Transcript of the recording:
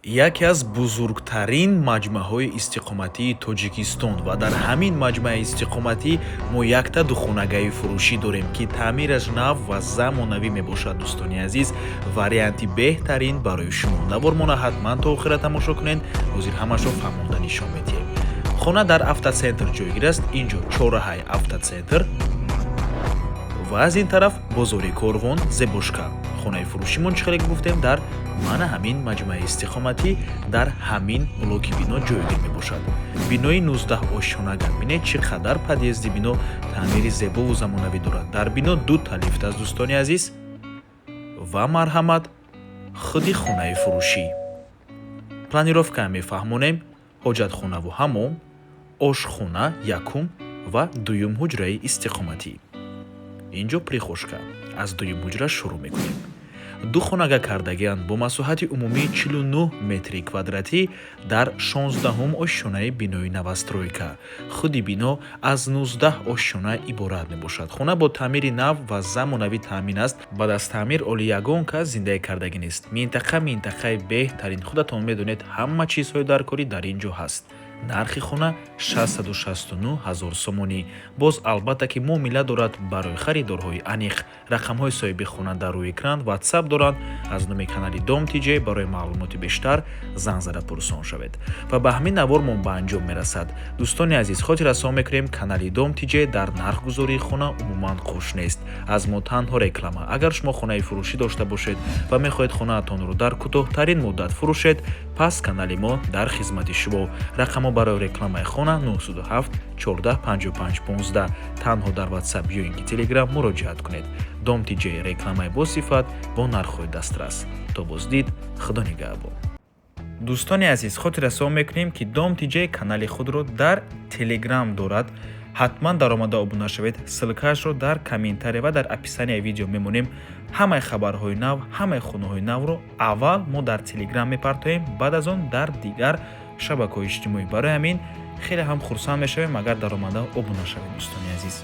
яке аз бузургтарин маҷмаъҳои истиқоматии Тоҷикистон ва дар ҳамин маҷмаъи истиқоматӣ мо якта духонагаи фурӯшӣ дорем, ки таъмираш нав ва замонавӣ мебошад. Дӯстони азиз, варианти беҳтарин барои шумо. Навормона ҳатман то охира тамошо кунед. ҳозир ҳамашро фаҳмонда нишон медиҳем. хона дар автоцентр ҷойгир аст. инҷо чораҳаи автоцентр ва аз ин тараф бозори Корвон Зебошка. хонаи фурӯшимон чӣ хеле гуфтем дар мана ҳамин маҷмаъи истиқоматӣ дар ҳамин блоки бино ҷойгир мебошад. бинои 19 ошхонага бинед чӣ қадар подъезди бино таъмири зебову замонавӣ дорад. дар бино дута лифт аст. дӯстони азиз, ва марҳамат худи хонаи фурӯшӣ. планировкаам мефаҳмонем: ҳоҷатхонаву ҳаммом, ошхона якум ва дуюм ҳуҷраи истиқоматӣ. инҷо прихошка. аз дуюм ҳуҷра шурӯъ мекунем. ду хонага кардагианд бо масоҳати умумии 49 метри квадратӣ дар 16-ум ошшонаи бинои навастройка. худи бино аз 19 ошшона иборат мебошад. хона бо таъмири нав ва замонавӣ таъмин аст. баъд аз таъмир оли ягон кас зиндаи кардагӣ нест. минтақаи беҳтарин. худатон медонед, ҳама чизҳои даркорӣ дар ин ҷо ҳаст. нархи хона 669 000 сомонӣ. боз албатта ки муомила дорад барои харидорҳои аниқ. рақамҳои соҳиби хона дар рӯи экран WhatsApp доранд. аз номи канали Dom TJ барои маълумоти бештар занг зада пурсон шавед. ва ба ҳамин навормон ба анҷом мерасад. дӯстони азиз, хотир расон мекунем, канали Dom TJ дар нархгузории хона умуман қуш нест. аз мо танҳо реклама. агар шумо хонаи фурӯшӣ дошта бошед ва мехоҳед хонаатонро дар кӯтоҳтарин муддат фурӯшед, пас канали мо дар хизмати шумо. рақам барои рекламаи хона 907 14 55 15. танҳо дар WhatsApp ё ин ки Telegram муроҷиат кунед. Dom TJ рекламаи босифат бо нархҳои дастрас. то боздид, худо нигаҳбон. дӯстони азиз, хотир расон мекунем, ки Dom TJ канали худро дар Telegram дорад. ҳатман даромада обуна шавед. ссилкаашро дар комментария ва дар описанияи видео мемонем. ҳамаи хабарҳои нав, ҳамаи хонаҳои навро аввал мо дар Telegram мепартоем, баъд аз он дар дигар шабакаҳои иҷтимоӣ. барои ҳамин хеле ҳам хурсанд мешавем агар даромада обуна шавед. дӯстони азиз.